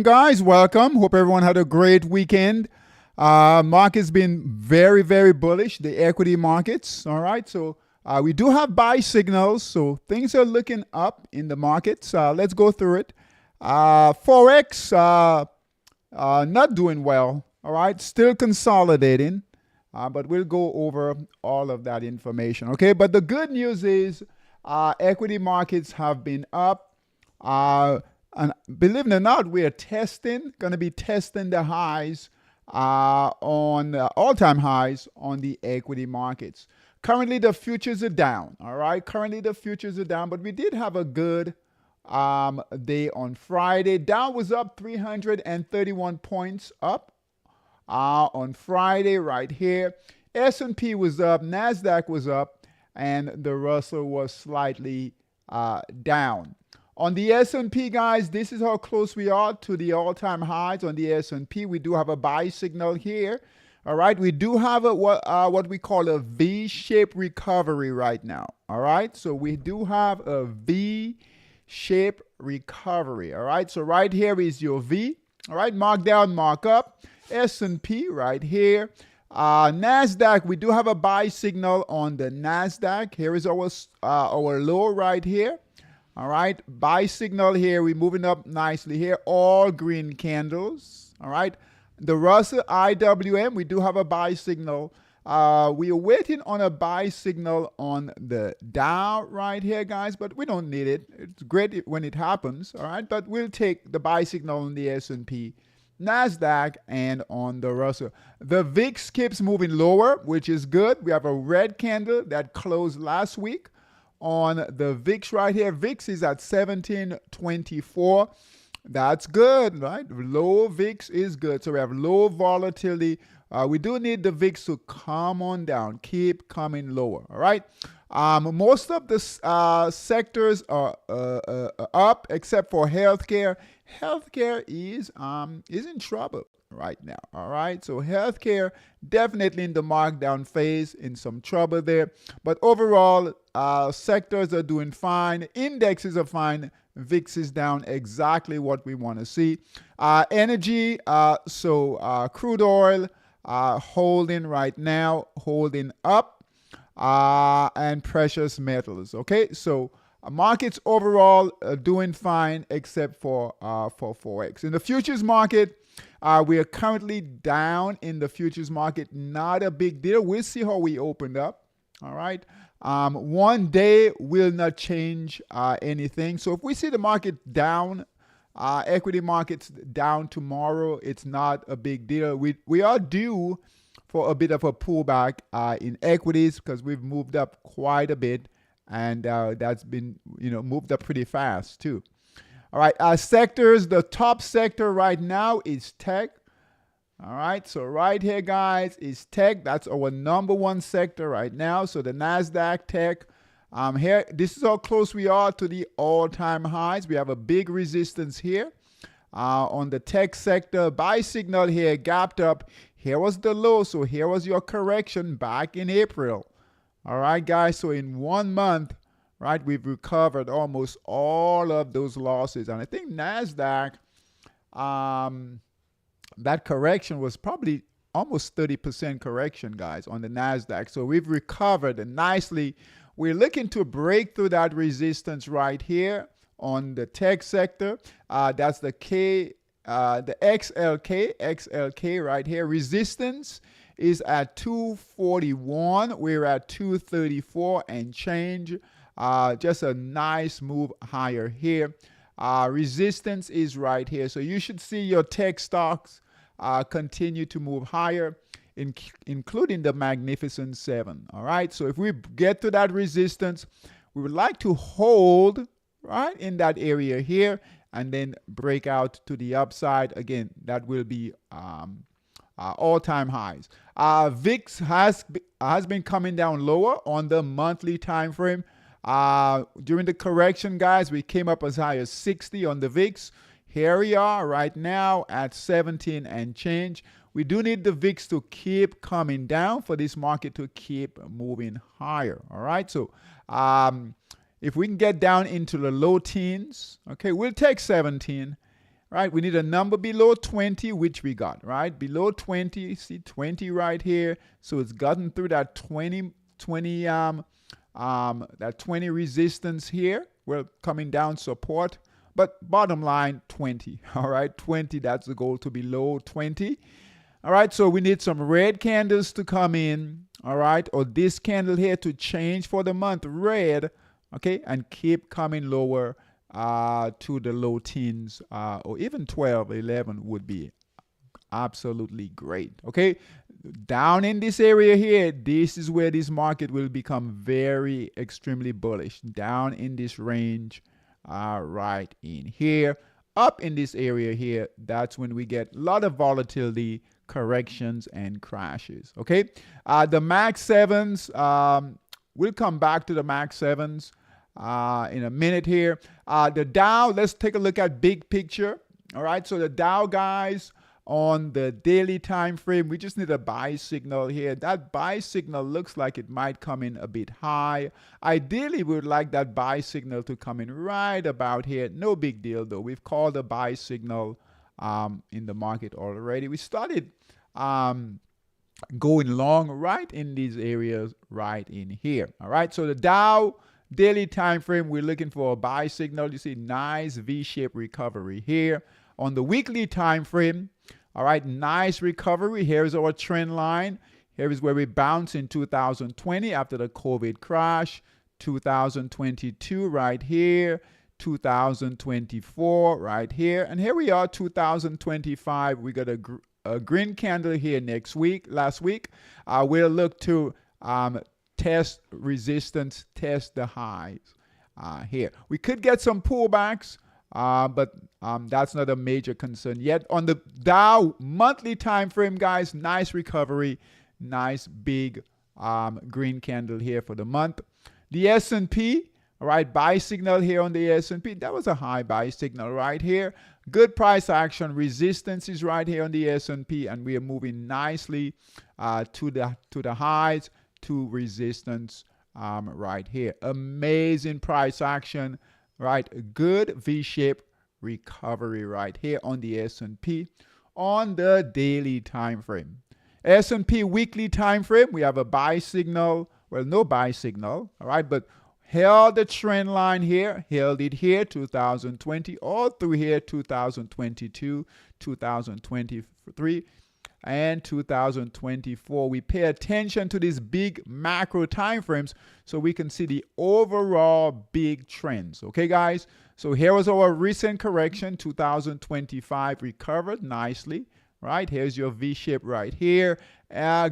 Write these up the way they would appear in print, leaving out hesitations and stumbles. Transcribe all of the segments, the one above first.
Guys, welcome. Hope everyone had a great weekend. Market's been very, very bullish, the equity markets. All right. So we do have buy signals. So things are looking up in the markets. Let's go through it. Forex, not doing well. All right. Still consolidating. But we'll go over all of that information. Okay. But the good news is equity markets have been up. And believe it or not, we are going to be testing the highs on all-time highs on the equity markets. Currently, the futures are down. All right. Currently, the futures are down, but we did have a good day on Friday. Dow was up 331 points up on Friday right here. S&P was up, NASDAQ was up, and the Russell was slightly down. On the S&P, guys, this is how close we are to the all-time highs on the S&P. We do have a buy signal here. All right, we do have what we call a V-shaped recovery right now. All right, so we do have a V-shaped recovery. All right, so right here is your V. All right, mark down, mark up. S&P right here. NASDAQ, we do have a buy signal on the NASDAQ. Here is our low right here. All right, buy signal here. We're moving up nicely here. All green candles. All right, the Russell IWM, we do have a buy signal. We are waiting on a buy signal on the Dow right here, guys, but we don't need it. It's great when it happens. All right, but we'll take the buy signal on the S&P, NASDAQ, and on the Russell. The VIX keeps moving lower, which is good. We have a red candle that closed last week on the VIX right here. VIX is at 1724. That's good, right? Low VIX is good. So we have low volatility. We do need the VIX to come on down, keep coming lower. All right. Most of the sectors are up except for healthcare. Healthcare is in trouble right now. All right. So healthcare definitely in the markdown phase, in some trouble there. But overall, sectors are doing fine. Indexes are fine. VIX is down, exactly what we want to see. Energy, crude oil holding right now, holding up, and precious metals. Okay, so markets overall doing fine except for Forex. In the futures market, we are currently down in the futures market. Not a big deal. We'll see how we opened up. All right. One day will not change anything. So if we see the market down, equity markets down tomorrow, it's not a big deal. We are due for a bit of a pullback in equities because we've moved up quite a bit, and that's been moved up pretty fast too. All right, sectors. The top sector right now is tech. All right, so right here, guys, is tech. That's our number one sector right now. So the NASDAQ tech. Here, this is how close we are to the all-time highs. We have a big resistance here on the tech sector. Buy signal here, gapped up. Here was the low, so here was your correction back in April. All right, guys, so in 1 month, right, we've recovered almost all of those losses. And I think NASDAQ, that correction was probably almost 30% correction, guys, on the NASDAQ. So we've recovered nicely. We're looking to break through that resistance right here on the tech sector. That's the XLK right here. Resistance is at 241. We're at 234 and change. Just a nice move higher here. Resistance is right here. So you should see your tech stocks continue to move higher, including the Magnificent Seven. All right. So if we get to that resistance, we would like to hold right in that area here and then break out to the upside. Again, that will be all-time highs. VIX has been coming down lower on the monthly time frame. During the correction, guys, we came up as high as 60 on the VIX. Here we are right now at 17 and change. We do need the VIX to keep coming down for this market to keep moving higher. All right. So if we can get down into the low teens, okay, we'll take 17. right? We need a number below 20, which we got, right? Below 20, see 20 right here. So it's gotten through that 20 that 20 resistance here. We're coming down support, but bottom line 20. All right, 20. That's the goal, to below 20. All right, so we need some red candles to come in. All right, or this candle here to change for the month, red. Okay, and keep coming lower to the low teens, or even 12, 11 would be absolutely great. Okay, down in this area here, this is where this market will become very extremely bullish. Down in this range, right in here, up in this area here, that's when we get a lot of volatility, corrections, and crashes. Okay, the max sevens, we'll come back to the max sevens in a minute here. The Dow, let's take a look at big picture. All right, so the Dow, guys, on the daily time frame, we just need a buy signal here. That buy signal looks like it might come in a bit high. Ideally, we would like that buy signal to come in right about here. No big deal, though. We've called a buy signal in the market already. We started going long right in these areas right in here. All right, so the Dow daily time frame, we're looking for a buy signal. You see nice V-shaped recovery here. On the weekly time frame, all right, nice recovery. Here's our trend line. Here is where we bounced in 2020 after the COVID crash. 2022 right here. 2024 right here. And here we are, 2025. We got a green candle here last week. We'll look to test resistance, test the highs here. We could get some pullbacks, but that's not a major concern yet. On the Dow monthly time frame, guys, nice recovery, nice big green candle here for the month. The S&P, all right, buy signal here on the S&P. That was a high buy signal right here. Good price action. Resistance is right here on the S&P, and we are moving nicely to the highs, to resistance right here. Amazing price action, right? Good V-shaped recovery right here on the S&P on the daily time frame. S&P weekly time frame, we have a buy signal. Well, no buy signal, all right, but held the trend line here, held it here, 2020, all through here, 2022, 2023, and 2024. We pay attention to these big macro time frames so we can see the overall big trends. Okay, guys? So here was our recent correction. 2025 recovered nicely, right? Here's your V-shape right here.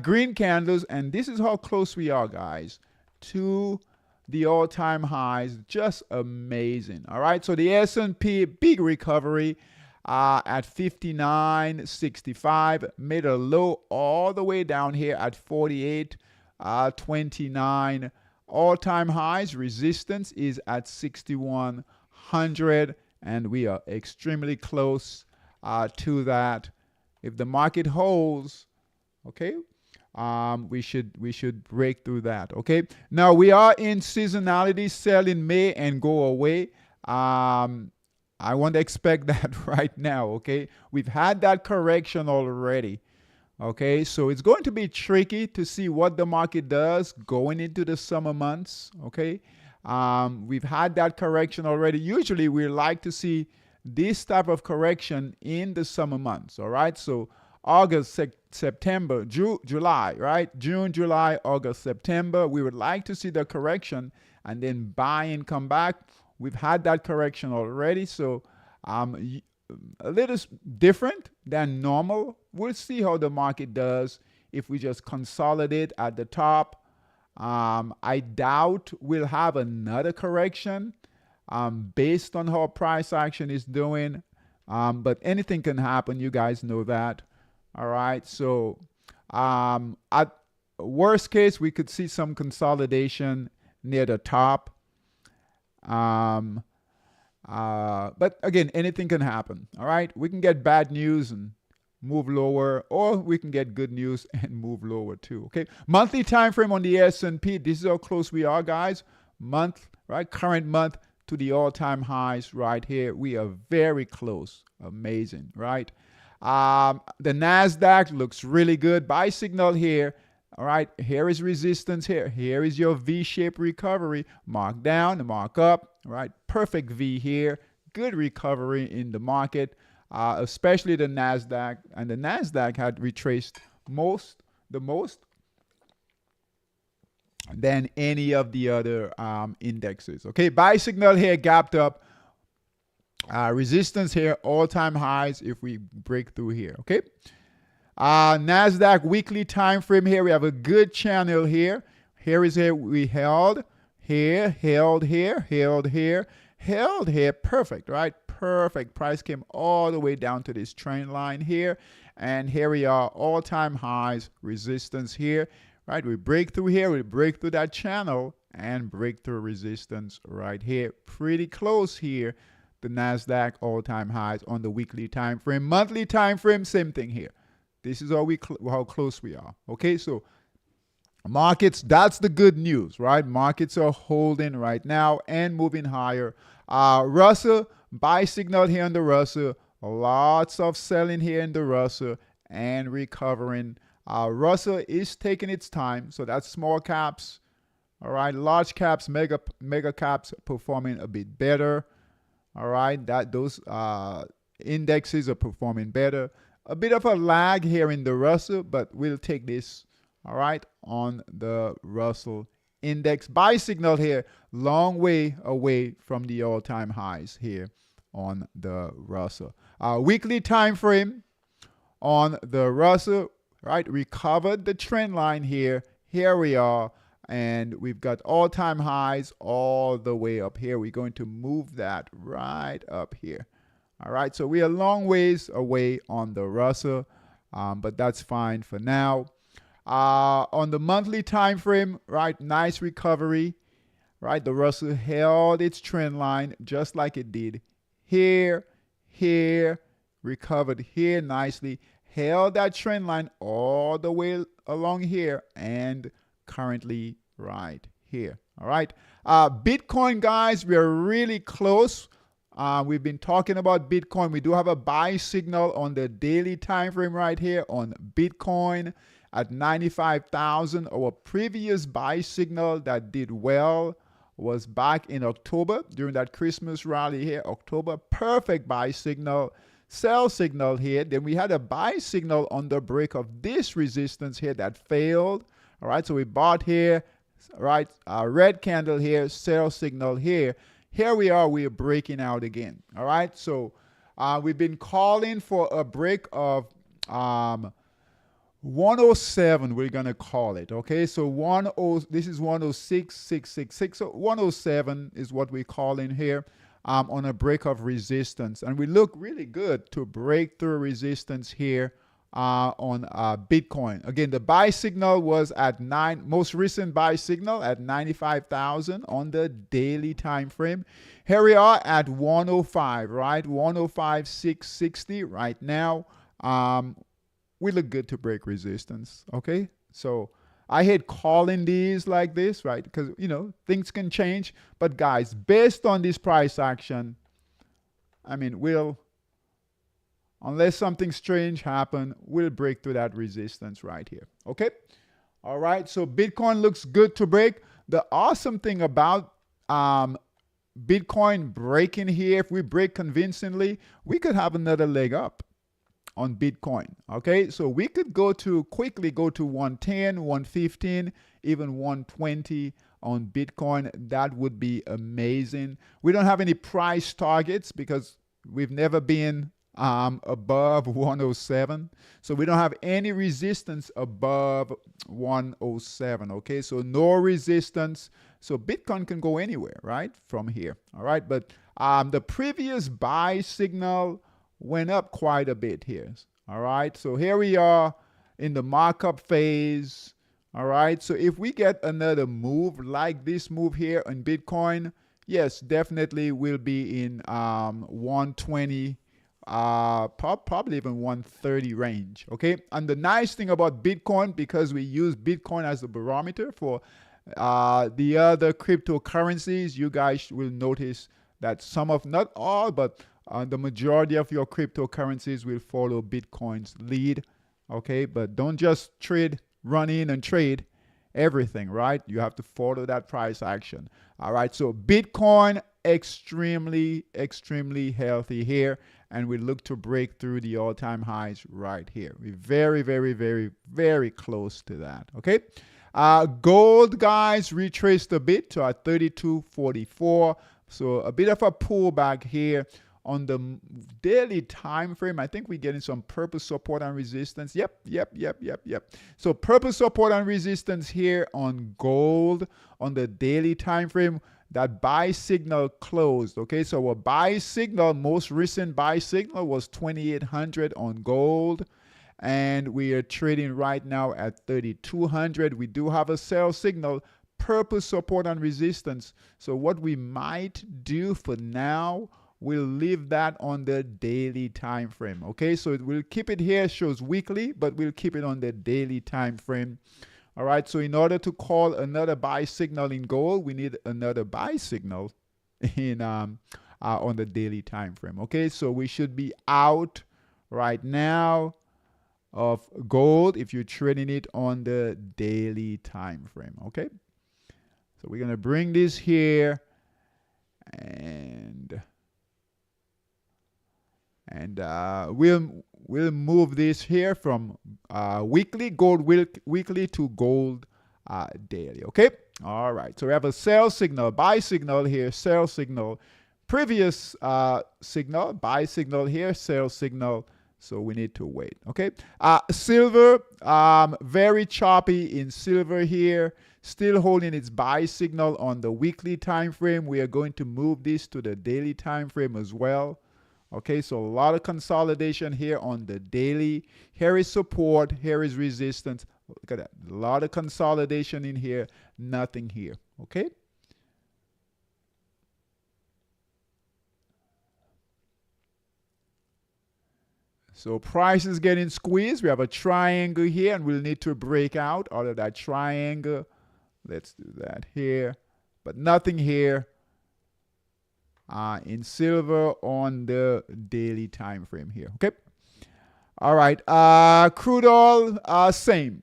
Green candles, and this is how close we are, guys, to the all-time highs. Just amazing. All right, so the S&P, big recovery at 59.65, made a low all the way down here at 48.29. All-time highs, resistance is at 6100, and we are extremely close to that. If the market holds, okay, we should break through that. Okay, now we are in seasonality, sell in May and go away. I won't expect that right now. Okay, we've had that correction already. Okay, so it's going to be tricky to see what the market does going into the summer months. Okay, we've had that correction already. Usually we like to see this type of correction in the summer months. All right, so August, September, July, right? June, July, August, September. We would like to see the correction and then buy and come back. We've had that correction already, so a little different than normal. We'll see how the market does if we just consolidate at the top. I doubt we'll have another correction based on how price action is doing, but anything can happen. You guys know that. All right, so at worst case, we could see some consolidation near the top. But again, anything can happen. All right, we can get bad news and move lower, or we can get good news and move lower too. Okay, monthly time frame on the S&P. This is how close we are, guys. Month, right? Current month to the all-time highs right here. We are very close. Amazing, right? The NASDAQ looks really good. Buy signal here. All right, here is resistance here. Here is your V-shaped recovery. Mark down, mark up. All right, perfect V here. Good recovery in the market, especially the NASDAQ. And the NASDAQ had retraced the most than any of the other indexes. Okay, buy signal here, gapped up. Resistance here, all-time highs if we break through here. Okay. NASDAQ weekly time frame here. We have a good channel here. Here is here. We held here, held here, held here, held here. Perfect, right? Perfect. Price came all the way down to this trend line here. And here we are, all-time highs, resistance here. Right? We break through here. We break through that channel and break through resistance right here. Pretty close here. The NASDAQ all-time highs on the weekly time frame. Monthly time frame, same thing here. This is how close we are. Okay, so markets, that's the good news, right? Markets are holding right now and moving higher. Russell, buy signal here on the Russell. Lots of selling here in the Russell and recovering. Russell is taking its time, so that's small caps. All right, large caps, mega caps performing a bit better. All right, those indexes are performing better. A bit of a lag here in the Russell, but we'll take this, all right, on the Russell index. Buy signal here, long way away from the all-time highs here on the Russell. Weekly time frame on the Russell, right, recovered the trend line here. Here we are, and we've got all-time highs all the way up here. We're going to move that right up here. All right, so we are a long ways away on the Russell, but that's fine for now. On the monthly time frame, right, nice recovery, right? The Russell held its trend line just like it did here, recovered here nicely, held that trend line all the way along here, and currently right here. All right, Bitcoin, guys, we are really close. We've been talking about Bitcoin. We do have a buy signal on the daily time frame right here on Bitcoin at 95,000. Our previous buy signal that did well was back in October during that Christmas rally here. October, perfect buy signal. Sell signal here. Then we had a buy signal on the break of this resistance here that failed. All right, so we bought here, right? Red candle here, sell signal here. Here we are breaking out again. All right, so we've been calling for a break of 107, we're going to call it. Okay, so this is 106,666. So 107 is what we're calling here on a break of resistance. And we look really good to break through resistance here on Bitcoin. Again, the buy signal was at most recent buy signal at 95,000 on the daily time frame. Here we are at 105, right? 105,660 right now. We look good to break resistance. Okay, so I hate calling these like this, right? Because things can change. But guys, based on this price action, I mean, unless something strange happen, we'll break through that resistance right here. Okay? All right. So Bitcoin looks good to break. The awesome thing about Bitcoin breaking here, if we break convincingly, we could have another leg up on Bitcoin. Okay? So we could quickly go to 110, 115, even 120 on Bitcoin. That would be amazing. We don't have any price targets because we've never been above 107. So we don't have any resistance above 107. Okay, so no resistance. So Bitcoin can go anywhere, right, from here. All right, but the previous buy signal went up quite a bit here. All right, so here we are in the markup phase. All right, so if we get another move like this move here on Bitcoin, yes, definitely we'll be in 120, probably even 130 range. Okay, and the nice thing about Bitcoin, because we use Bitcoin as a barometer for The other cryptocurrencies, you guys will notice that some of, not all, but the majority of your cryptocurrencies will follow Bitcoin's lead. Okay, but don't just run in and trade everything, right? You have to follow that price action. All right, so Bitcoin extremely, extremely healthy here, and we look to break through the all-time highs right here. We're very, very, very, very close to that. Okay. Gold, guys, retraced a bit to 32.44. So a bit of a pullback here on the daily time frame. I think we're getting some purple support and resistance. Yep. So purple support and resistance here on gold on the daily time frame. That buy signal closed. Okay, so a buy signal, most recent buy signal was 2,800 on gold. And we are trading right now at 3,200. We do have a sell signal, purple support and resistance. So what we might do for now, we'll leave that on the daily time frame. Okay, so we'll keep it here, shows weekly, but we'll keep it on the daily time frame. All right, so in order to call another buy signal in gold, we need another buy signal in on the daily time frame. Okay, so we should be out right now of gold if you're trading it on the daily time frame. Okay, so we're gonna bring this here and we'll move this here from weekly gold weekly to gold daily. Okay, all right, so we have a sell signal, buy signal here, sell signal, previous signal, buy signal here, sell signal. So we need to wait. Okay. Silver, very choppy in silver here. Still holding its buy signal on the weekly time frame. We are going to move this to the daily time frame as well. Okay, so a lot of consolidation here on the daily. Here is support. Here is resistance. Look at that. A lot of consolidation in here. Nothing here. Okay. So price is getting squeezed. We have a triangle here, and we'll need to break out of that triangle. Let's do that here. But nothing here in silver on the daily time frame here. Okay. All right. Crude oil, same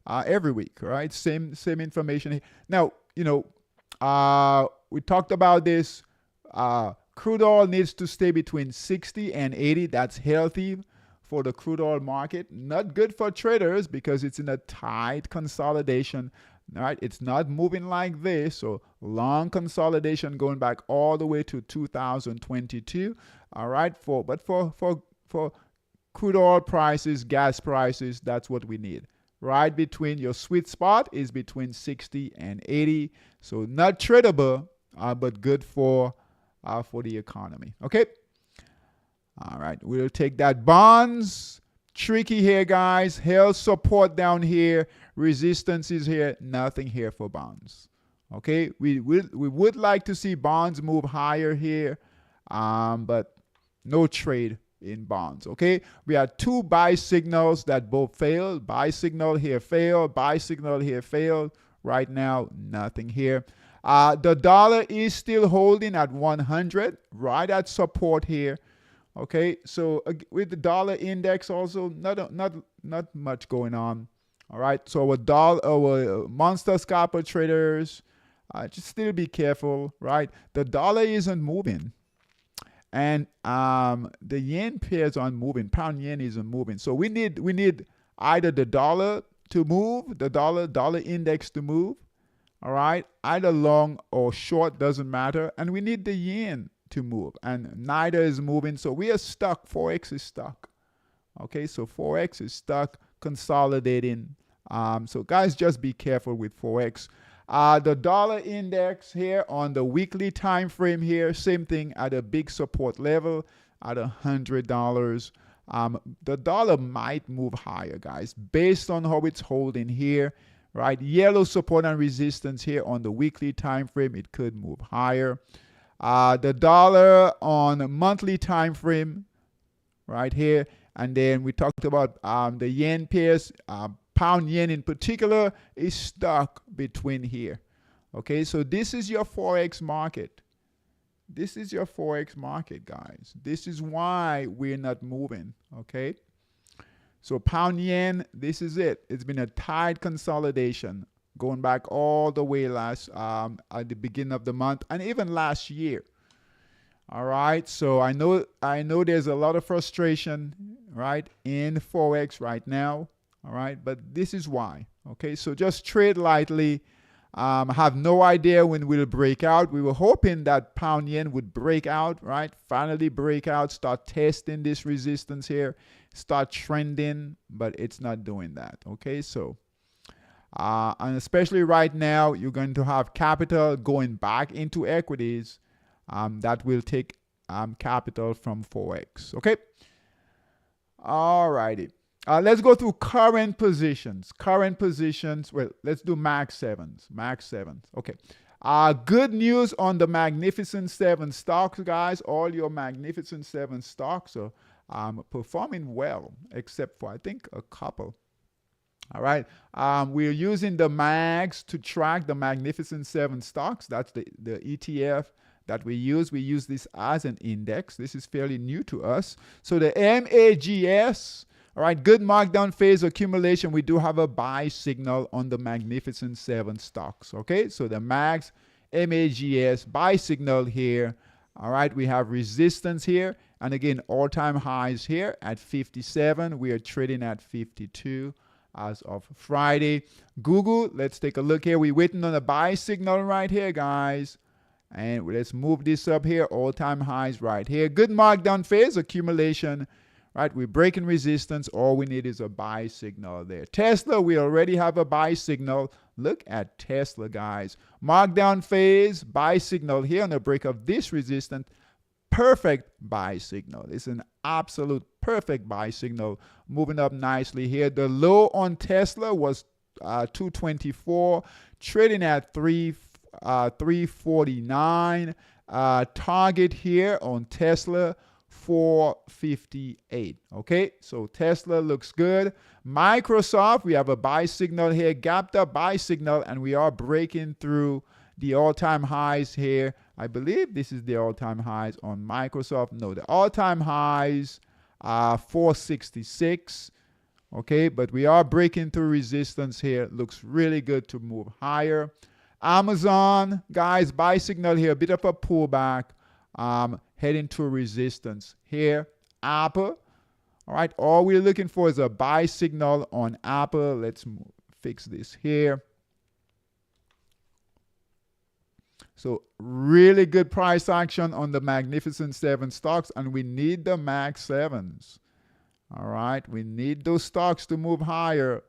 every week, right? Same information here. Now, we talked about this. Crude oil needs to stay between 60 and 80. That's healthy for the crude oil market. Not good for traders because it's in a tight consolidation. All right, it's not moving like this. So long consolidation going back all the way to 2022. All right, for crude oil prices, gas prices, that's what we need. Right between your sweet spot is between 60 and 80. So not tradable, but good for the economy. Okay. All right. We'll take that. Bonds. Tricky here, guys. Held support down here. Resistance is here. Nothing here for bonds. Okay. We would like to see bonds move higher here, but no trade in bonds. Okay. We had two buy signals that both failed. Buy signal here failed. Buy signal here failed. Right now, nothing here. The dollar is still holding at 100, right at support here. Okay, so with the dollar index also, not much going on. All right, so our monster scalper traders, just still be careful, right? The dollar isn't moving, and the yen pairs aren't moving. Pound yen isn't moving. So we need either the dollar to move, the dollar index to move. All right, either long or short doesn't matter, and we need the yen to move, and neither is moving, so we are stuck. Forex is stuck. Okay, so Forex is stuck, consolidating. So guys, just be careful with Forex. The dollar index here on the weekly time frame here, same thing at a big support level at $100. The dollar might move higher, guys, based on how it's holding here. Right, yellow support and resistance here on the weekly time frame. It could move higher. The dollar on a monthly time frame, right here, and then we talked about the yen pairs pound yen in particular is stuck between here. Okay, so this is your Forex market. This is your Forex market, guys. This is why we're not moving. Okay, so pound yen, this is it. It's been a tight consolidation going back all the way last at the beginning of the month and even last year. All right, so I know there's a lot of frustration, right, in Forex right now. All right, but this is why. Okay, so just trade lightly. Have no idea when we'll break out. We were hoping that pound yen would break out, right? Finally break out, start testing this resistance here, start trending, but it's not doing that. Okay, so and especially right now, you're going to have capital going back into equities. That will take capital from Forex. Okay. All righty. Let's go through current positions. Current positions. Well, let's do max sevens. Max sevens. Okay. Good news on the Magnificent Seven stocks, guys. All your Magnificent Seven stocks are performing well, except for I think a couple. All right. We're using the MAGs to track the Magnificent Seven stocks. That's the ETF that we use. We use this as an index. This is fairly new to us. So the MAGS, all right, good markdown phase accumulation. We do have a buy signal on the Magnificent Seven stocks. Okay, so the MAGS, MAGS, buy signal here. All right, we have resistance here. And again, all-time highs here at 57. We are trading at 52 as of Friday. Google, let's take a look here. We're waiting on a buy signal right here, guys. And let's move this up here. All-time highs right here. Good markdown phase accumulation. Right, we're breaking resistance. All we need is a buy signal there. Tesla, we already have a buy signal. Look at Tesla, guys. Markdown phase, buy signal here on the break of this resistance. Perfect buy signal. It's an absolute perfect buy signal. Moving up nicely here. The low on Tesla was 224, trading at 349. Target here on Tesla 458. Okay, so Tesla looks good. Microsoft, we have a buy signal here, gapped up buy signal, and we are breaking through the all-time highs here. I believe this is the all-time highs on Microsoft. No, the all-time highs are 466. Okay, but we are breaking through resistance here. Looks really good to move higher. Amazon, guys, buy signal here, a bit of a pullback. Heading to resistance here. Apple, all right, all we're looking for is a buy signal on Apple. Let's fix this here. So really good price action on the Magnificent Seven stocks, and we need the Mag 7s. All right, we need those stocks to move higher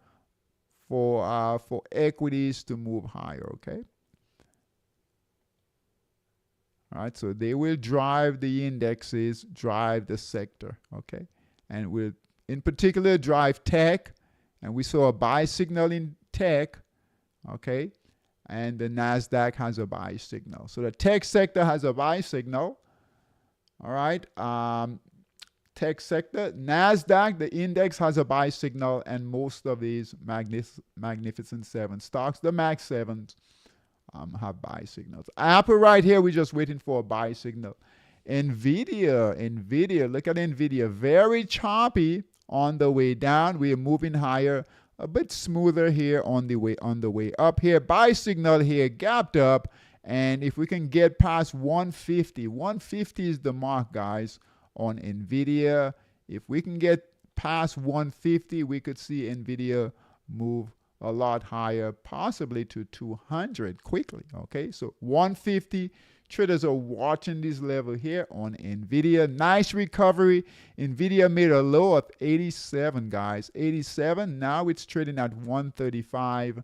for equities to move higher. Okay. All right, so they will drive the indexes, drive the sector, okay? And will, in particular, drive tech. And we saw a buy signal in tech, okay? And the NASDAQ has a buy signal. So the tech sector has a buy signal, all right? Tech sector, NASDAQ, the index has a buy signal, and most of these Magnificent Seven stocks, the Mag 7s, have buy signals. Apple right here, we're just waiting for a buy signal. Nvidia, look at Nvidia, very choppy on the way down. We are moving higher, a bit smoother here on the way up here. Buy signal here, gapped up, and if we can get past 150, 150 is the mark, guys, on Nvidia. If we can get past 150, we could see Nvidia move a lot higher, possibly to 200 quickly. Okay, so 150. Traders are watching this level here on Nvidia. Nice recovery. Nvidia made a low of 87, guys. 87. Now it's trading at 135.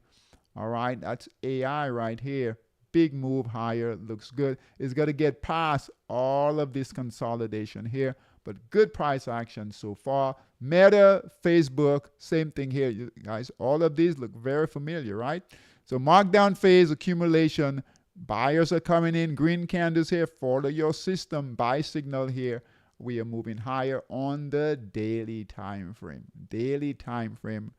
All right, that's AI right here. Big move higher. Looks good. It's got to get past all of this consolidation here, but good price action so far. Meta, Facebook, same thing here, you guys. All of these look very familiar, right? So markdown phase, accumulation. Buyers are coming in. Green candles here. Follow your system. Buy signal here. We are moving higher on the daily time frame. Daily time frame.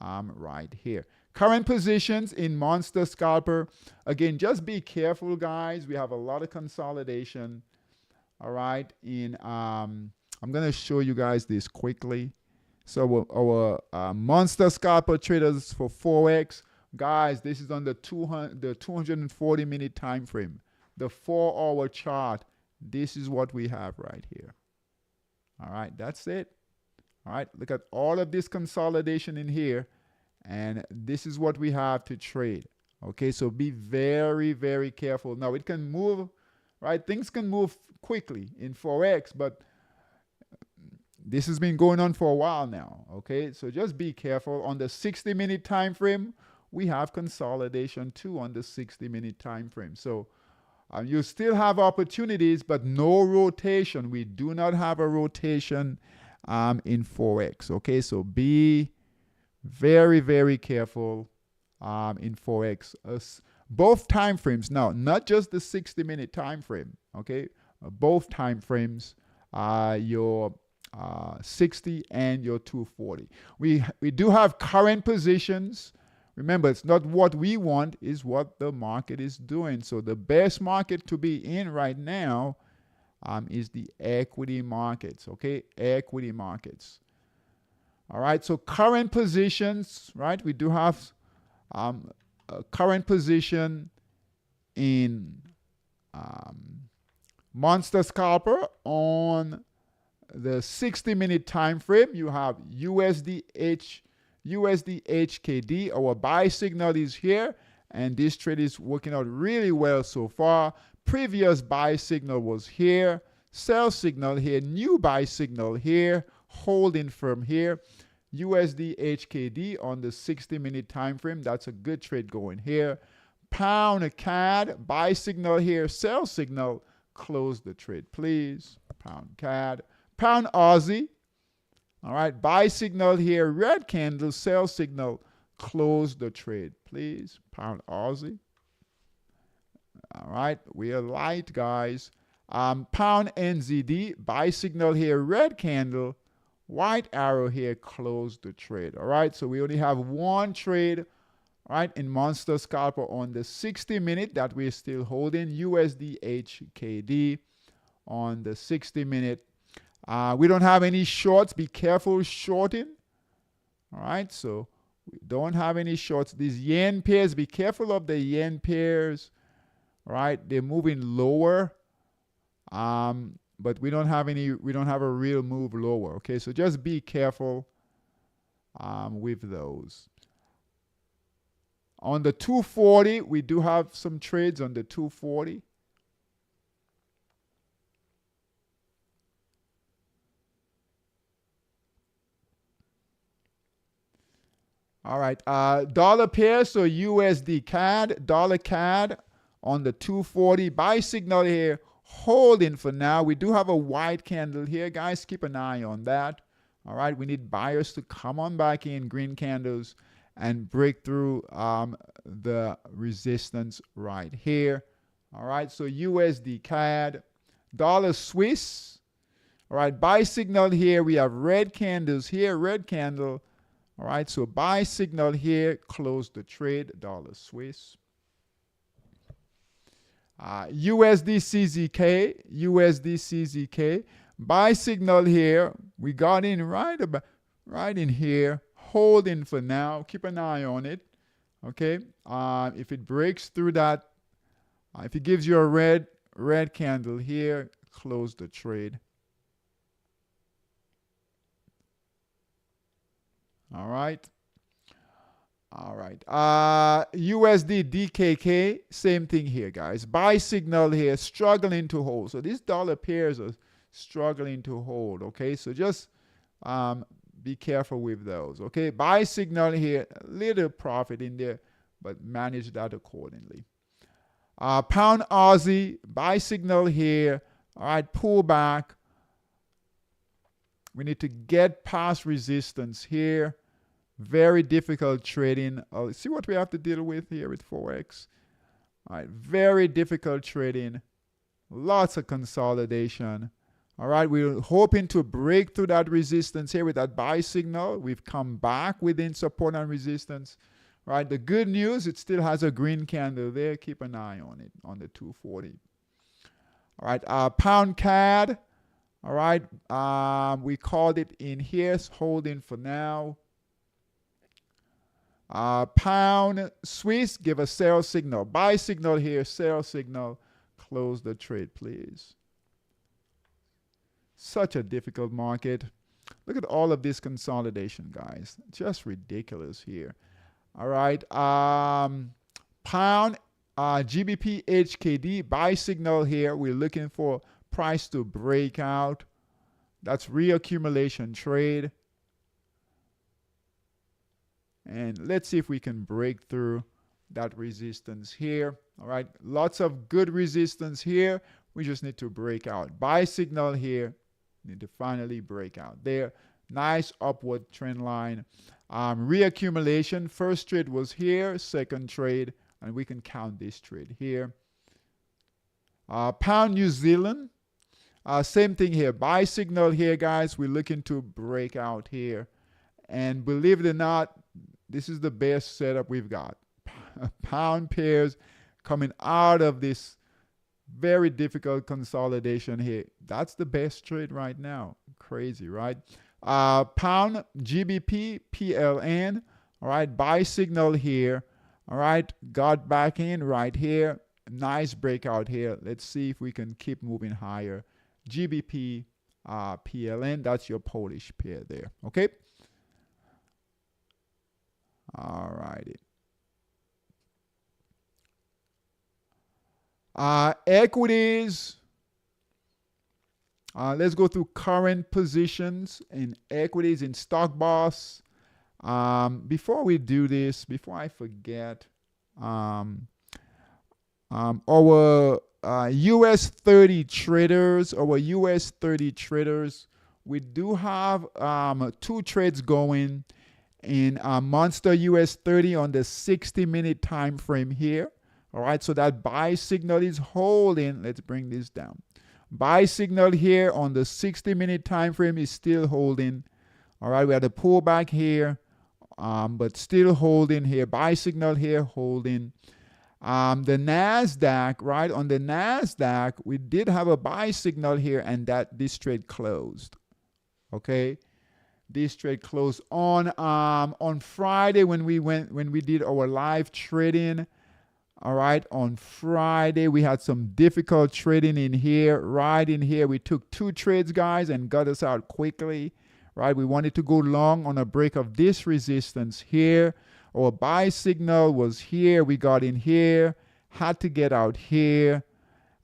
right here. Current positions in Monster Scalper. Again, just be careful, guys. We have a lot of consolidation. All right. I'm going to show you guys this quickly. So our Monster Scalper traders for Forex, guys, this is on the 240-minute time frame. The 4-hour chart. This is what we have right here. All right, that's it. All right, look at all of this consolidation in here. And this is what we have to trade. Okay, so be very, very careful. Now, it can move, right? Things can move quickly in Forex, but this has been going on for a while now. Okay, so just be careful. On the 60-minute time frame, we have consolidation too on the 60-minute time frame. So you still have opportunities, but no rotation. We do not have a rotation in Forex. Okay, so be very, very careful in Forex. Both time frames now, not just the 60-minute time frame. Okay, both time frames, your 60 and your 240. We do have current positions. Remember, it's not what we want, is what the market is doing. So the best market to be in right now is the equity markets. Okay, equity markets. All right, so current positions, right? We do have a current position in Monster Scalper on the 60-minute time frame. You have USD HKD. Our buy signal is here, and this trade is working out really well so far. Previous buy signal was here, sell signal here, new buy signal here, holding firm here. USD HKD on the 60-minute time frame. That's a good trade going here. Pound CAD, buy signal here, sell signal. Close the trade, please. Pound CAD. Pound Aussie. All right, buy signal here, red candle, sell signal. Close the trade, please. Pound Aussie. All right, we are light, guys. Pound NZD, buy signal here, red candle, white arrow here, close the trade. All right, so we only have one trade, all right, in Monster Scalper on the 60-minute that we're still holding. USD HKD on the 60-minute. We don't have any shorts. Be careful shorting. All right, so we don't have any shorts. These yen pairs, be careful of the yen pairs. All right, they're moving lower. But we don't have a real move lower. Okay, so just be careful with those. On the 240, we do have some trades on the 240. All right, dollar pair, so USD CAD, dollar CAD on the 240. Buy signal here, holding for now. We do have a white candle here, guys. Keep an eye on that. All right, we need buyers to come on back in, green candles, and break through the resistance right here. All right, so USD CAD, dollar Swiss. All right, buy signal here. We have red candles here, red candle. All right, so buy signal here, close the trade, dollar Swiss. USD CZK, buy signal here. We got in right in here, holding for now. Keep an eye on it. Okay, if it breaks through that, if it gives you a red candle here, close the trade. All right. USD DKK, same thing here, guys. Buy signal here, struggling to hold. So these dollar pairs are struggling to hold. Okay, so just be careful with those. Okay, buy signal here, a little profit in there, but manage that accordingly. Pound Aussie, buy signal here. All right, pull back. We need to get past resistance here. Very difficult trading. See what we have to deal with here with Forex. All right, very difficult trading. Lots of consolidation. All right, we're hoping to break through that resistance here with that buy signal. We've come back within support and resistance. All right, the good news, it still has a green candle there. Keep an eye on it on the 240. All right, pound CAD. All right, we called it in here, it's holding for now. Pound Swiss, give a sell signal. Buy signal here, sell signal. Close the trade, please. Such a difficult market. Look at all of this consolidation, guys. Just ridiculous here. All right. Pound GBP HKD buy signal here. We're looking for price to break out. That's reaccumulation trade. And let's see if we can break through that resistance here. All right. Lots of good resistance here. We just need to break out. Buy signal here. Need to finally break out there. Nice upward trend line. Reaccumulation. First trade was here. Second trade. And we can count this trade here. Pound New Zealand. Same thing here. Buy signal here, guys. We're looking to break out here. And believe it or not, this is the best setup we've got. Pound pairs coming out of this very difficult consolidation here. That's the best trade right now. Crazy, right? Pound GBP PLN. All right, buy signal here. All right, got back in right here. Nice breakout here. Let's see if we can keep moving higher. GBP PLN. That's your Polish pair there. Okay. All righty. Equities. Let's go through current positions in equities in Stock Boss. Before we do this, before I forget, our US 30 traders, we do have 2 trades going in Monster US 30 on the 60-minute time frame here. All right, so that buy signal is holding. Let's bring this down. Buy signal here on the 60-minute time frame is still holding. All right, we had a pullback here, but still holding here. Buy signal here, holding. The NASDAQ, right? On the NASDAQ, we did have a buy signal here, and this trade closed. Okay, this trade closed on Friday when we did our live trading. All right, on Friday, we had some difficult trading in here. Right in here, we took 2 trades, guys, and got us out quickly. Right, we wanted to go long on a break of this resistance here. Our buy signal was here. We got in here, had to get out here.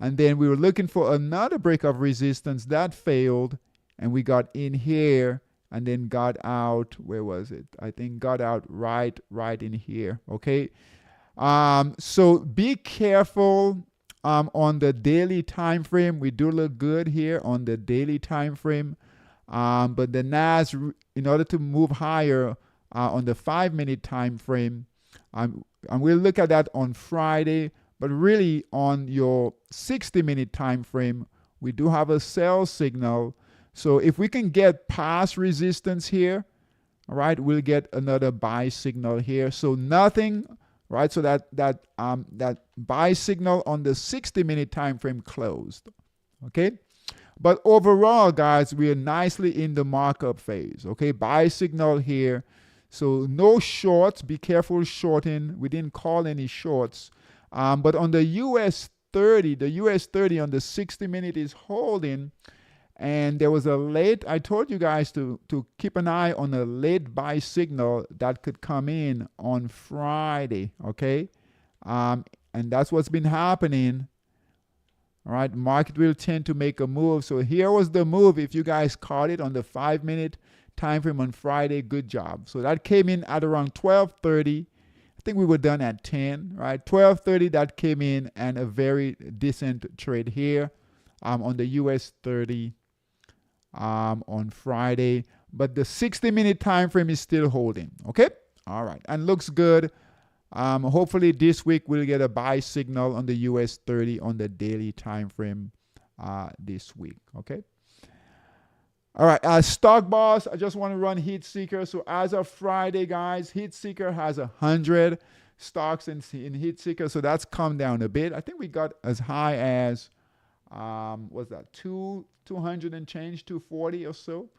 And then we were looking for another break of resistance. That failed, and we got in here and then got out. Where was it? I think got out right in here, okay? So be careful on the daily time frame. We do look good here on the daily time frame, but the NAS, in order to move higher on the 5-minute time frame, and we'll look at that on Friday. But really, on your 60-minute time frame, we do have a sell signal. So if we can get past resistance here, all right, we'll get another buy signal here. So nothing. Right, so that buy signal on the 60-minute time frame closed. Okay, but overall, guys, we are nicely in the markup phase. Okay, buy signal here. So no shorts. Be careful shorting. We didn't call any shorts. But on the US 30, the US 30 on the 60-minute is holding. And there was a late, I told you guys to keep an eye on a late buy signal that could come in on Friday, okay? And that's what's been happening. All right, market will tend to make a move. So here was the move. If you guys caught it on the 5-minute time frame on Friday, good job. So that came in at around 12:30. I think we were done at 10, right? 12:30 that came in, and a very decent trade here on the US 30. On Friday, but the 60-minute time frame is still holding. Okay, all right, and looks good. Hopefully this week we'll get a buy signal on the US 30 on the daily time frame this week. Okay, All right, stock boss. I just want to run heat seeker. So as of Friday, guys, heat seeker has 100 stocks in heat seeker. So that's come down a bit. I think we got as high as was that 200 and change, 240 or so.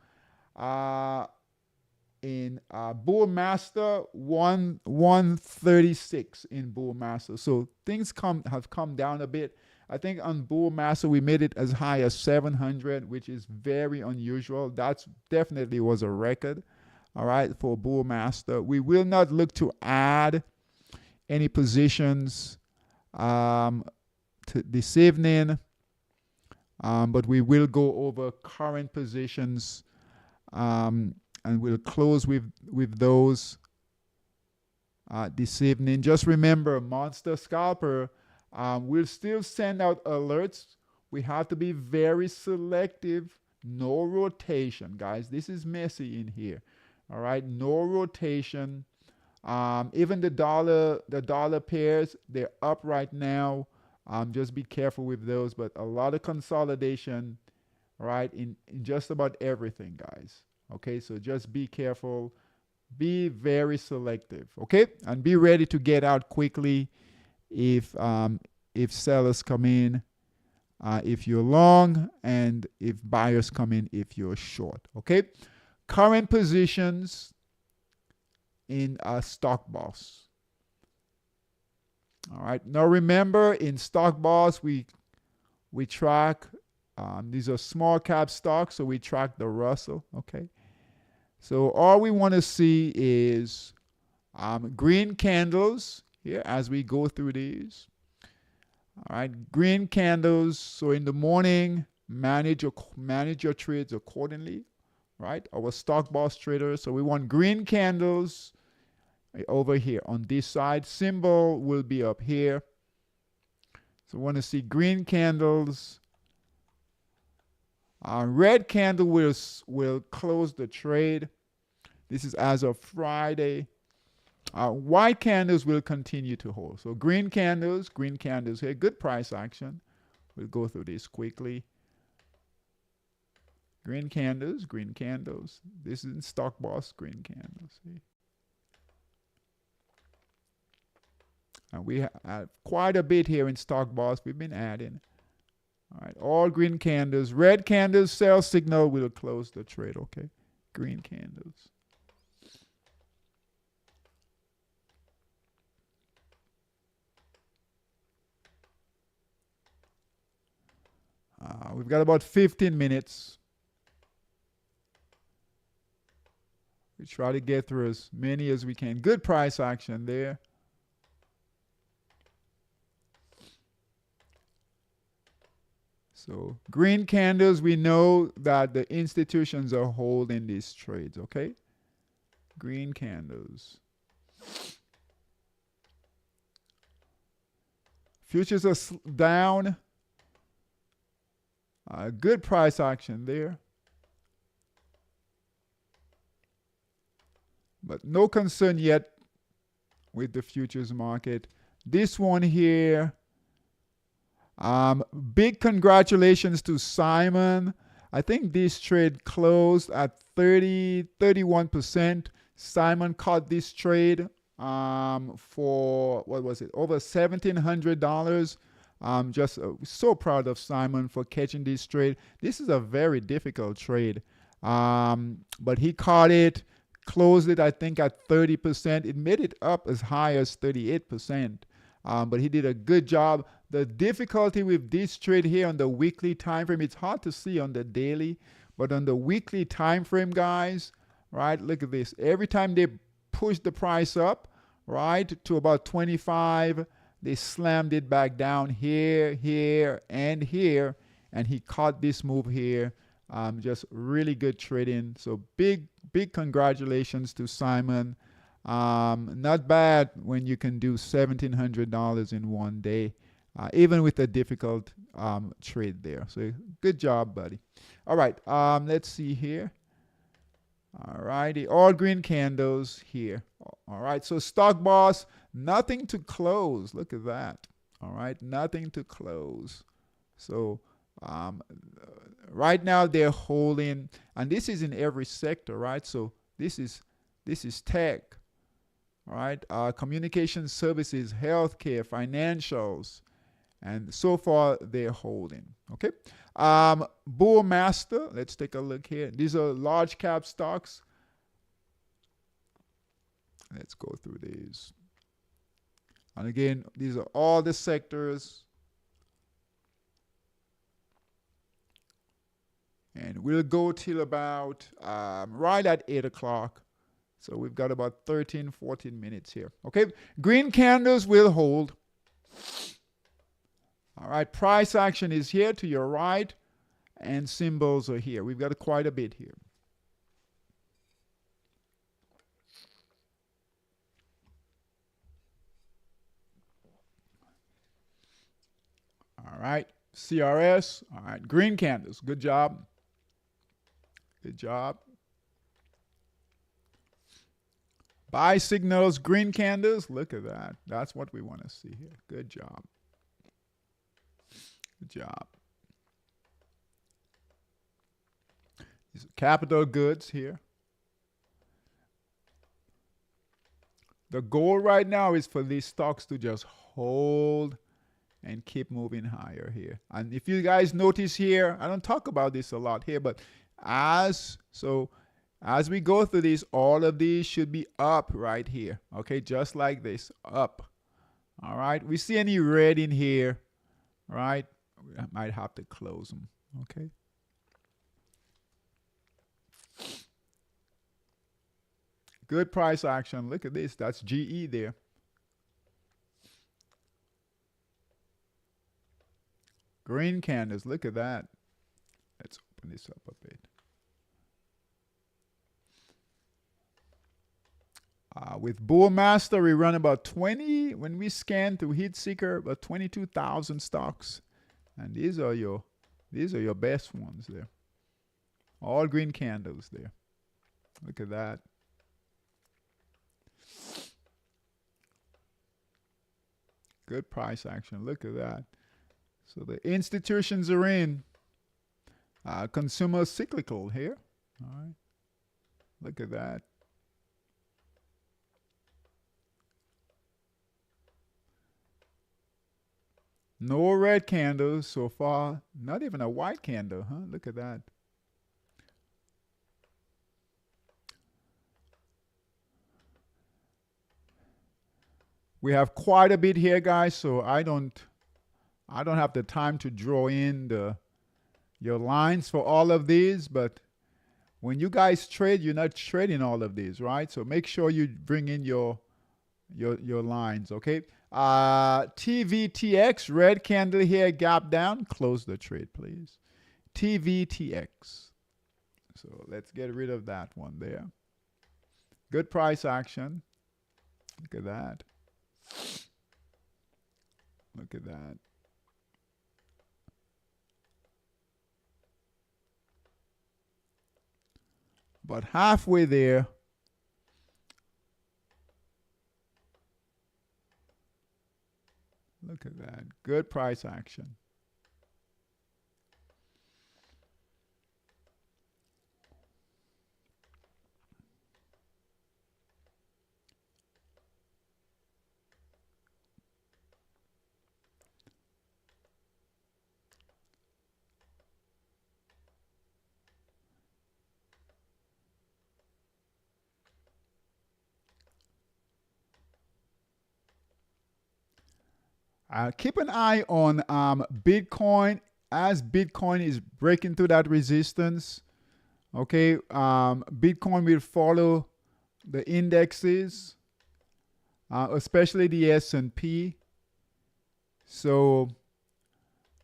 In Bull Master, 136 in Bull Master. So things have come down a bit. I think on Bull Master we made it as high as 700, which is very unusual. That's definitely was a record. All right, for Bull Master, we will not look to add any positions this evening, but we will go over current positions, and we'll close with those this evening. Just remember, Monster Scalper will still send out alerts. We have to be very selective. No rotation, guys. This is messy in here. All right, no rotation. Even the dollar pairs, they're up right now. Just be careful with those. But a lot of consolidation, right, in just about everything, guys. Okay, so just be careful. Be very selective. Okay, and be ready to get out quickly if sellers come in, if you're long, and if buyers come in if you're short. Okay, current positions in Stock Boss. All right, now remember, in Stock Boss we track, these are small cap stocks, so we track the Russell. Okay, so all we want to see is green candles here as we go through these. All right, green candles. So in the morning, manage your trades accordingly, right? Our Stock Boss traders. So we want green candles over here on this side. Symbol will be up here. So we want to see green candles. Red candle will close the trade. This is as of Friday. White candles will continue to hold. So green candles here. Good price action. We'll go through this quickly. Green candles. This is in Stock Boss, green candles. See? And we have quite a bit here in Stock Boss. We've been adding. All right, all green candles. Red candles, sell signal will close the trade. Okay, green candles. We've got about 15 minutes. We try to get through as many as we can. Good price action there. So green candles, we know that the institutions are holding these trades, okay? Green candles. Futures are down. Good price action there. But no concern yet with the futures market. This one here, big congratulations to Simon. I think this trade closed at 31%. Simon caught this trade for, what was it, over $1,700. Just so proud of Simon for catching this trade. This is a very difficult trade, but he caught it, closed it, I think, at 30%. It made it up as high as 38%, but he did a good job. The difficulty with this trade here on the weekly time frame, it's hard to see on the daily, but on the weekly time frame, guys, right, look at this. Every time they push the price up, right, to about 25, they slammed it back down here, and here, and he caught this move here. Just really good trading. So big congratulations to Simon. Not bad when you can do $1,700 in one day, even with a difficult trade there. So good job, buddy. All right, let's see here. All righty, all green candles here. All right, so Stock Boss, nothing to close. Look at that. All right, nothing to close. So right now they're holding, and this is in every sector, right? So this is tech, right? Communication services, healthcare, financials, and so far they're holding. Okay. Bull Master, let's take a look here. These are large cap stocks. Let's go through these. And again, these are all the sectors. And we'll go till about right at 8 o'clock. So we've got about 13, 14 minutes here. Okay. Green candles will hold. All right. Price action is here to your right. And symbols are here. We've got quite a bit here. All right. CRS. All right. Green candles. Good job. Good job. Buy signals, green candles. Look at that. That's what we want to see here. Good job. Good job. These are capital goods here. The goal right now is for these stocks to just hold and keep moving higher here. And if you guys notice here, I don't talk about this a lot here, but as we go through this, all of these should be up right here. Okay, just like this, up. All right, we see any red in here, right? I might have to close them. Okay. Good price action. Look at this. That's GE there. Green candles. Look at that. Let's open this up a bit. With Bull Master, we run about 20. When we scan through Heat Seeker, about 22,000 stocks. And these are your best ones there. All green candles there. Look at that. Good price action. Look at that. So the institutions are in. Consumer cyclical here. All right. Look at that. No red candles so far. Not even a white candle, huh? Look at that. We have quite a bit here, guys, so I don't have the time to draw in your lines for all of these, but when you guys trade, you're not trading all of these, right? So make sure you bring in your lines, okay? TVTX, red candle here, gap down. Close the trade, please. TVTX. So let's get rid of that one there. Good price action. Look at that. Look at that. But halfway there. Look at that. Good price action. Keep an eye on Bitcoin as Bitcoin is breaking through that resistance. Okay, Bitcoin will follow the indexes, especially the S&P. So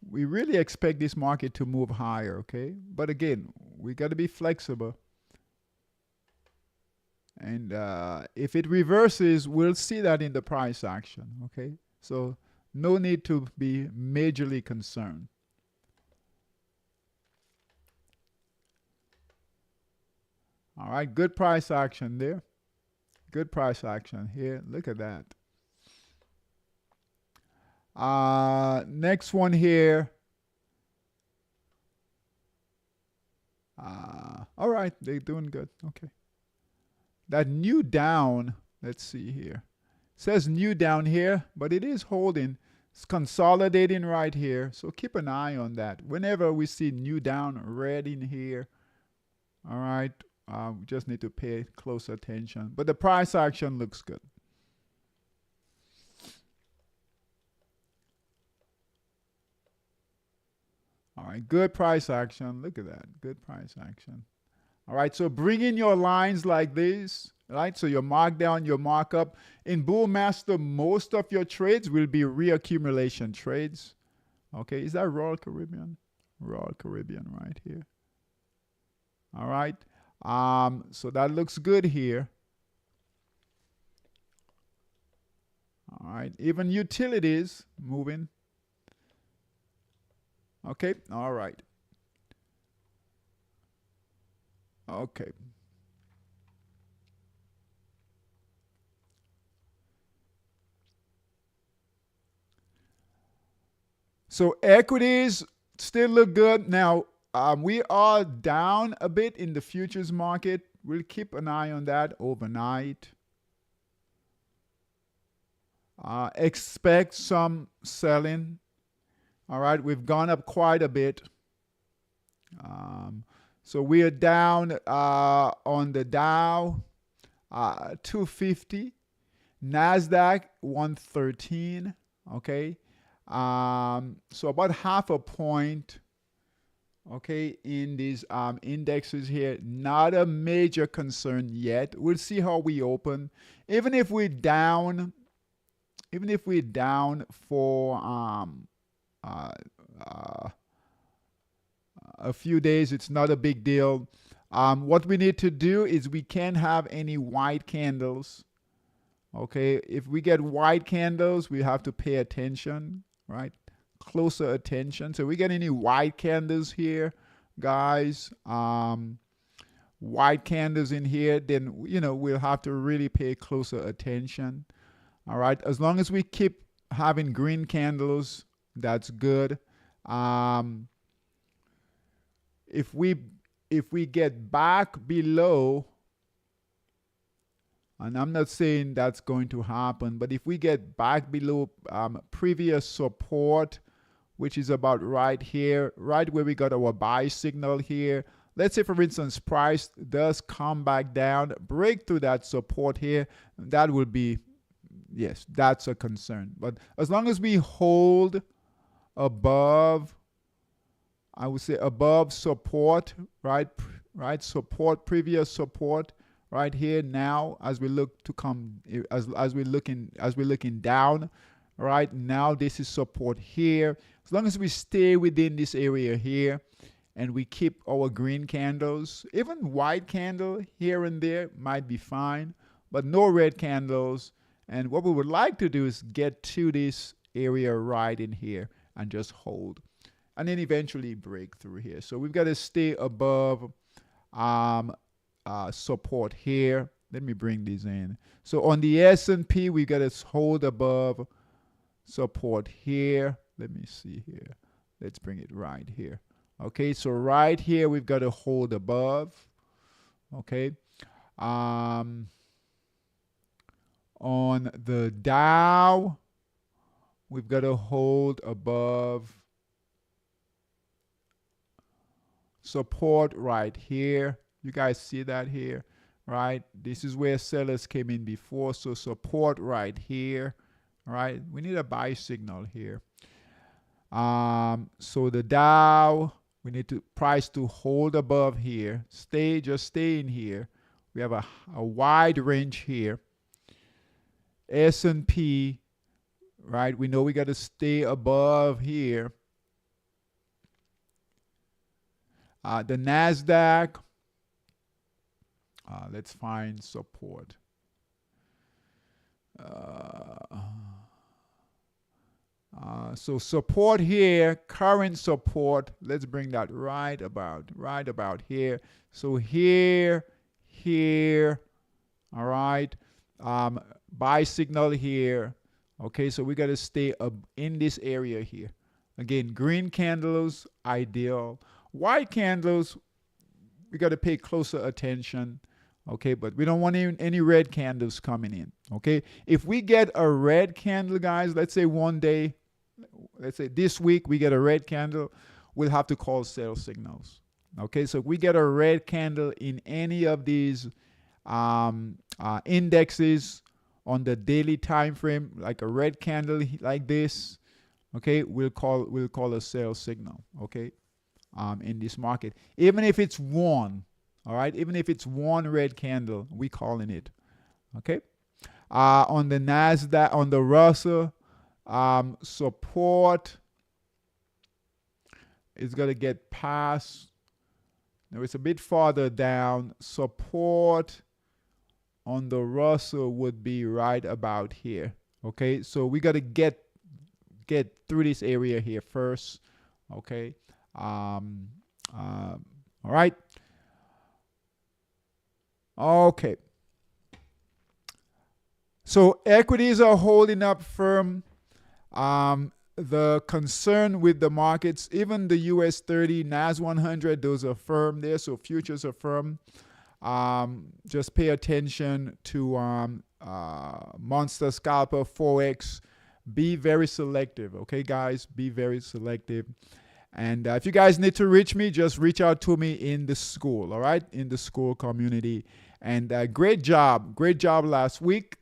we really expect this market to move higher. Okay, but again, we got to be flexible. And if it reverses, we'll see that in the price action. Okay, so no need to be majorly concerned. All right, good price action there. Good price action here. Look at that. Next one here. All right, they're doing good. Okay. That new down, let's see here. It says new down here, but it is holding. It's consolidating right here. So keep an eye on that. Whenever we see new down red in here, all right, we just need to pay close attention. But the price action looks good. All right, good price action. Look at that. Good price action. All right, so bring in your lines like this, right? So your markdown, your markup. In Bull Master, most of your trades will be reaccumulation trades. Okay, is that Royal Caribbean? Royal Caribbean right here. All right, so that looks good here. All right, even utilities moving. Okay, all right. Okay. So equities still look good. Now, we are down a bit in the futures market. We'll keep an eye on that overnight. Expect some selling. All right, we've gone up quite a bit. So we are down on the Dow, 250. NASDAQ, 113. Okay. So about half a point, okay, in these indexes here. Not a major concern yet. We'll see how we open. Even if we're down for a few days, it's not a big deal. What we need to do is we can't have any white candles. Okay, if we get white candles, we have to pay attention, right? Closer attention. So we get any white candles here, guys, white candles in here, then, we'll have to really pay closer attention. All right, as long as we keep having green candles, that's good. If we get back below, and I'm not saying that's going to happen, but if we get back below previous support, which is about right here, right where we got our buy signal here. Let's say, for instance, price does come back down, break through that support here, that will be, yes, that's a concern. But as long as we hold above, I would say above support, right? Support, previous support, right here now, as we look to come, as we're looking down, right now, this is support here. As long as we stay within this area here, and we keep our green candles, even white candle here and there might be fine, but no red candles. And what we would like to do is get to this area right in here and just hold, and then eventually break through here. So we've got to stay above support here. Let me bring these in. So on the S&P, we got to hold above support here. Let me see here. Let's bring it right here. Okay, so right here, we've got to hold above. Okay. On the Dow, we've got to hold above support right here. You guys see that here, right? This is where sellers came in before. So support right here, right? We need a buy signal here. So the Dow, we need to price to hold above here. Just stay in here. We have a wide range here. S&P, right? We know we got to stay above here. The NASDAQ, let's find support. So support here, current support, let's bring that right about here. So here, all right, buy signal here. Okay, so we got to stay up in this area here. Again, green candles, ideal. White candles, we got to pay closer attention. Okay, but we don't want any red candles coming in. Okay, if we get a red candle, guys, let's say one day, let's say this week we get a red candle, we'll have to call sell signals. Okay, so if we get a red candle in any of these indexes on the daily time frame, like a red candle like this, okay, we'll call a sell signal. Okay, in this market, even if it's one. All right, even if it's one red candle, we calling it. Okay. On the Nasdaq, on the Russell, support is gonna get past. Now it's a bit farther down. Support on the Russell would be right about here. Okay, so we gotta get through this area here first. Okay. All right. Okay. So equities are holding up firm. The concern with the markets, even the US 30, NAS 100, those are firm there. So futures are firm. Just pay attention to Monster Scalper, Forex. Be very selective. Okay, guys? Be very selective. And if you guys need to reach me, just reach out to me in the school, all right? In the school community. And great job last week.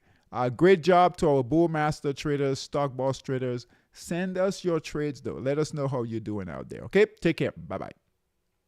Great job to our Bull Master traders, Stock Boss traders. Send us your trades, though. Let us know how you're doing out there, okay? Take care. Bye-bye.